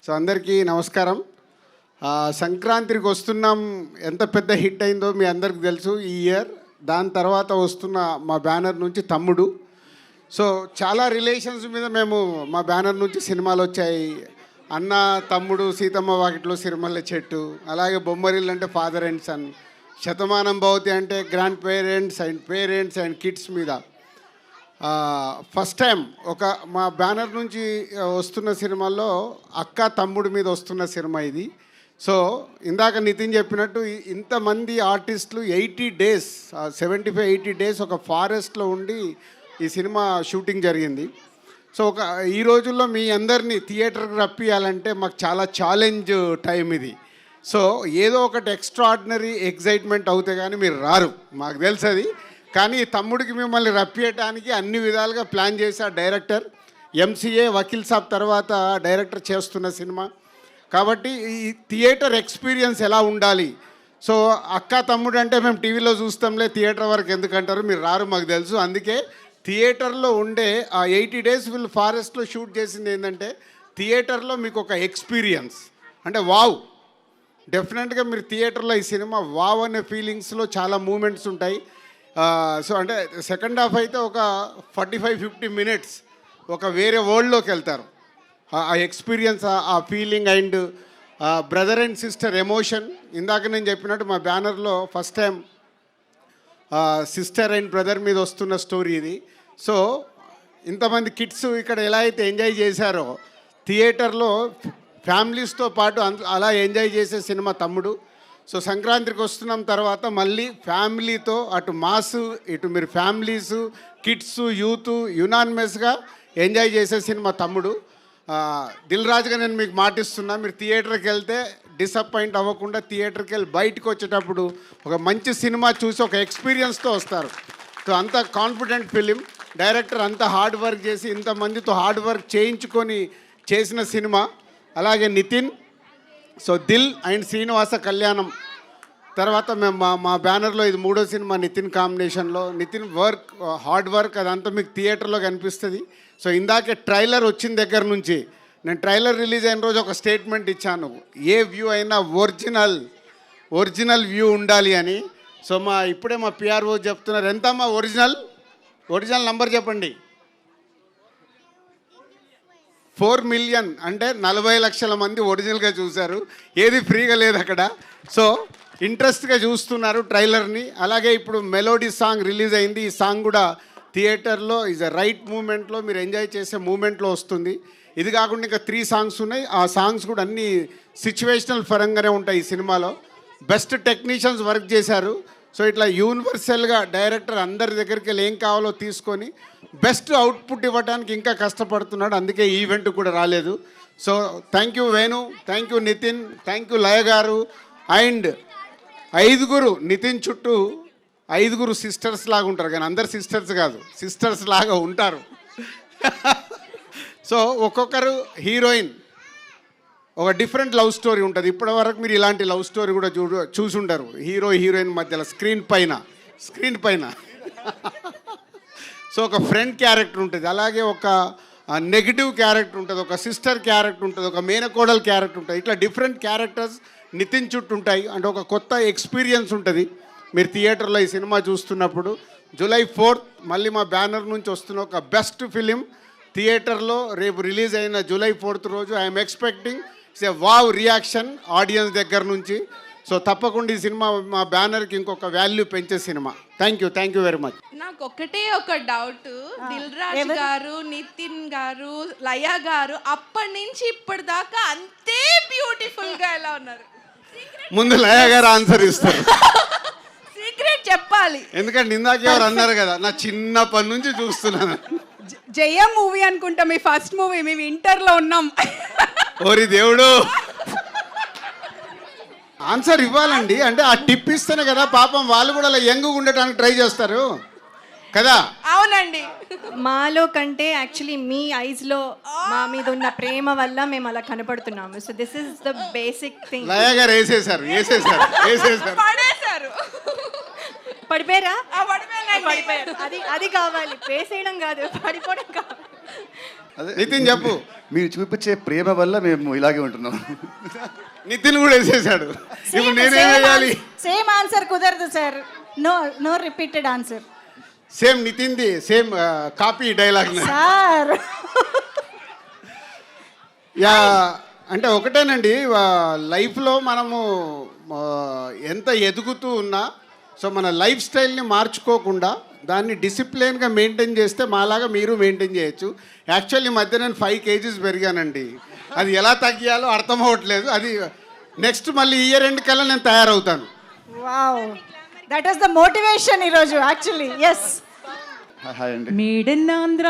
So అందరికీ నమస్కారం. సంక్రాంతికి వస్తున్నాం, ఎంత పెద్ద హిట్ అయిందో మీ అందరికి తెలుసు ఈ ఇయర్. దాని తర్వాత వస్తున్న మా బ్యానర్ నుంచి తమ్ముడు. సో చాలా రిలేషన్స్ మీద మేము మా బ్యానర్ నుంచి సినిమాలు వచ్చాయి. అన్న, తమ్ముడు, సీతమ్మ వాకిట్లో సిరిమల్లె చెట్టు, అలాగే బొమ్మరిల్లు అంటే father and sun, Shatamanam Bhavati అంటే గ్రాండ్ పేరెంట్స్ అండ్ కిడ్స్ మీద. ఫస్ట్ టైం ఒక మా బ్యానర్ నుంచి వస్తున్న సినిమాల్లో అక్క తమ్ముడు మీద వస్తున్న సినిమా ఇది. సో ఇందాక నితిన్ చెప్పినట్టు ఇంతమంది ఆర్టిస్టులు 80 days 75-80 days ఒక ఫారెస్ట్లో ఉండి ఈ సినిమా షూటింగ్ జరిగింది. సో ఈ రోజుల్లో మీ అందరినీ థియేటర్కి రప్పియాలంటే మాకు చాలా ఛాలెంజ్ టైం ఇది. సో ఏదో ఒకటి ఎక్స్ట్రాడినరీ ఎగ్జైట్మెంట్ అవుతే కానీ మీరు రారు, మాకు తెలుసు అది. కానీ తమ్ముడికి మిమ్మల్ని రప్పియటానికి అన్ని విధాలుగా ప్లాన్ చేసే డైరెక్టర్. ఎంసీఏ వకీల్ సాబ్ తర్వాత డైరెక్టర్ చేస్తున్న సినిమా కాబట్టి ఈ థియేటర్ ఎక్స్పీరియన్స్ ఎలా ఉండాలి. సో అక్క తమ్ముడు అంటే మేము టీవీలో చూస్తాంలే, థియేటర్ వరకు ఎందుకంటారు, మీరు రారు, మాకు తెలుసు. అందుకే థియేటర్లో ఉండే ఆ 80 days వీళ్ళు ఫారెస్ట్లో షూట్ చేసింది ఏంటంటే థియేటర్లో మీకు ఒక ఎక్స్పీరియన్స్ అంటే వావ్. డెఫినెట్గా మీరు థియేటర్లో ఈ సినిమా వావ్ అనే ఫీలింగ్స్లో చాలా మూమెంట్స్ ఉంటాయి. సో అంటే సెకండ్ హాఫ్ అయితే ఒక 45-50 minutes ఒక వేరే వరల్డ్లోకి వెళ్తారు. ఆ ఎక్స్పీరియన్స్, ఆ feeling and brother and sister emotion. ఇందాక నేను చెప్పినట్టు మా బ్యానర్లో first time sister and brother మీద వస్తున్న స్టోరీ ఇది. సో ఇంతమంది కిడ్స్ ఇక్కడ ఎలా అయితే ఎంజాయ్ చేశారో థియేటర్లో ఫ్యామిలీస్తో పాటు అలా ఎంజాయ్ చేసే సినిమా తమ్ముడు. సో సంక్రాంతికి వస్తున్నాం తర్వాత మళ్ళీ ఫ్యామిలీతో అటు మాస్ ఇటు మీరు ఫ్యామిలీసు కిడ్స్ యూత్ యునానిమస్గా ఎంజాయ్ చేసే సినిమా తమ్ముడు. దిల్ రాజుగా నేను మీకు మాటిస్తున్నా, మీరు థియేటర్కి వెళ్తే డిసప్పాయింట్ అవ్వకుండా థియేటర్కి వెళ్ళి బయటకు వచ్చేటప్పుడు ఒక మంచి సినిమా చూసి ఒక ఎక్స్పీరియన్స్తో వస్తారు. సో అంత కాన్ఫిడెంట్ ఫిలిం. డైరెక్టర్ అంత హార్డ్ వర్క్ చేసి ఇంతమందితో హార్డ్ వర్క్ చేయించుకొని చేసిన సినిమా. అలాగే నితిన్. సో దిల్ అండ్ శ్రీనివాస కళ్యాణం తర్వాత మేము మా బ్యానర్లో ఇది 3వ సినిమా నితిన్ కాంబినేషన్లో. నితిన్ వర్క్, హార్డ్ వర్క్ అదంతా మీకు థియేటర్లో కనిపిస్తుంది. సో ఇందాకే ట్రైలర్ వచ్చిన దగ్గర నుంచి నేను ట్రైలర్ రిలీజ్ అయిన రోజు ఒక స్టేట్మెంట్ ఇచ్చాను, ఏ వ్యూ అయినా ఒరిజినల్ వ్యూ ఉండాలి అని. సో ఇప్పుడే మా పిఆర్ఓ చెప్తున్నారు, ఎంతమ్మా ఒరిజినల్ నంబర్ చెప్పండి. 4 million అంటే 40 లక్షల మంది ఒరిజినల్గా చూశారు, ఏది ఫ్రీగా లేదు అక్కడ. సో ఇంట్రెస్ట్గా చూస్తున్నారు ట్రైలర్ని. అలాగే ఇప్పుడు మెలోడీ సాంగ్ రిలీజ్ అయింది. ఈ సాంగ్ కూడా థియేటర్లో ఈజ్ అ రైట్ మూమెంట్లో మీరు ఎంజాయ్ చేసే మూమెంట్లో వస్తుంది. ఇది కాకుండా ఇంకా 3 songs ఉన్నాయి. ఆ సాంగ్స్ కూడా అన్నీ సిచ్యువేషనల్ పరంగానే ఉంటాయి ఈ సినిమాలో. బెస్ట్ టెక్నీషియన్స్ వర్క్ చేశారు. సో ఇట్లా యూనివర్సల్గా డైరెక్టర్ అందరి దగ్గరికి వెళ్ళి ఏం కావాలో తీసుకొని బెస్ట్ అవుట్పుట్ ఇవ్వడానికి ఇంకా కష్టపడుతున్నాడు. అందుకే ఈవెంట్ కూడా రాలేదు. So thank you Venu, thank you Nitin, thank you Laya గారు. అండ్ 5 నితిన్ చుట్టూ 5 సిస్టర్స్ లాగా ఉంటారు, కానీ అందరు సిస్టర్స్ కాదు, సిస్టర్స్ లాగా ఉంటారు. సో ఒక్కొక్కరు హీరోయిన్ ఒక డిఫరెంట్ లవ్ స్టోరీ ఉంటుంది. ఇప్పటివరకు మీరు ఇలాంటి లవ్ స్టోరీ కూడా చూసుంటారు హీరో హీరోయిన్ మధ్యలో స్క్రీన్ పైన. సో ఒక ఫ్రెండ్ క్యారెక్టర్ ఉంటుంది, అలాగే ఒక నెగిటివ్ క్యారెక్టర్ ఉంటుంది, ఒక సిస్టర్ క్యారెక్టర్ ఉంటుంది, ఒక మేనకోడల్ క్యారెక్టర్ ఉంటుంది. ఇట్లా డిఫరెంట్ క్యారెక్టర్స్ నితిన్ చుట్టూ ఉంటాయి. అంటే ఒక కొత్త ఎక్స్పీరియన్స్ ఉంటుంది మీరు థియేటర్లో ఈ సినిమా చూస్తున్నప్పుడు. July 4th మళ్ళీ మా బ్యానర్ నుంచి వస్తున్న ఒక బెస్ట్ ఫిలిం థియేటర్లో రేపు రిలీజ్ అయిన July 4th రోజు I'm expecting it's a wow reaction audience దగ్గర నుంచి. సో తప్పకుండా ఈ సినిమా మా బ్యానర్కి ఇంకొక వాల్యూ పెంచే cinema. Thank you very much. నాకు ఒకటే ఒక డౌట్, దిల్ రాజు గారు, నితిన్ గారు, లయ గారు అప్పటి నుంచి ఇప్పటిదాకా అంతే బ్యూటిఫుల్గా ఎలా ఉన్నారు? ముందు లయ గారు ఆన్సర్ ఇస్తారు. సీక్రెట్ చెప్పాలి, ఎందుకంటే ఇందాక ఎవరు అన్నారు కదా, నా చిన్నప్పటి నుంచి చూస్తున్నాను. జయ మూవీ అనుకుంటా మీ ఫస్ట్ మూవీ, మేము ఇంటర్లో ఉన్నాం. ఓరి దేవుడు, ఆన్సర్ ఇవ్వాలండి. అంటే ఆ టిప్ ఇస్తేనే కదా పాపం వాళ్ళు కూడా అలా యంగ్గా ఉండటానికి ట్రై చేస్తారు కదా. అవునండి, మాలో కంటే యాక్చువల్లీ మీ ఐస్లో మా మీద ఉన్న ప్రేమ వల్ల మేము అలా కనపడుతున్నాము. So this is the basic thing. Laya గారు వేసేసారు. పడేశారు. పడిపోయారా? పడిపోయారు. అది కావాలి, వేసేయడం కాదు, పడిపోవడం కావాలి. నితిన్ చెప్పు. మీరు చూపించే ప్రేమ వల్ల మేము ఇలాగే ఉంటున్నాం. నితిన్ కూడా వేసేసాడు. ఇప్పుడు నేనేం వేయాలి? సేమ్ ఆన్సర్ కుదరదు sir. No repeated answer. Same నితిన్ది same copy dialogue. Sir yeah అంటే ఒకటేనండి, లైఫ్లో మనము ఎంత ఎదుగుతూ ఉన్నా సో మన లైఫ్ స్టైల్ని మార్చుకోకుండా దాన్ని డిసిప్లిన్గా మెయింటైన్ చేస్తే మాలాగా మీరు మెయింటైన్ చేయొచ్చు. యాక్చువల్లీ ఈ మధ్య నేను 5 kgs పెరిగానండి. అది ఎలా తగ్గియాలో అర్థం అవ్వట్లేదు. అది నెక్స్ట్ మళ్ళీ ఇయర్ ఎండ్ కల్లా నేను తయారవుతాను. Wow, that is the motivation ఈరోజు యాక్చువల్లీ. ఎస్ హాయ్ అండి. మేడన్ ఆంధ్ర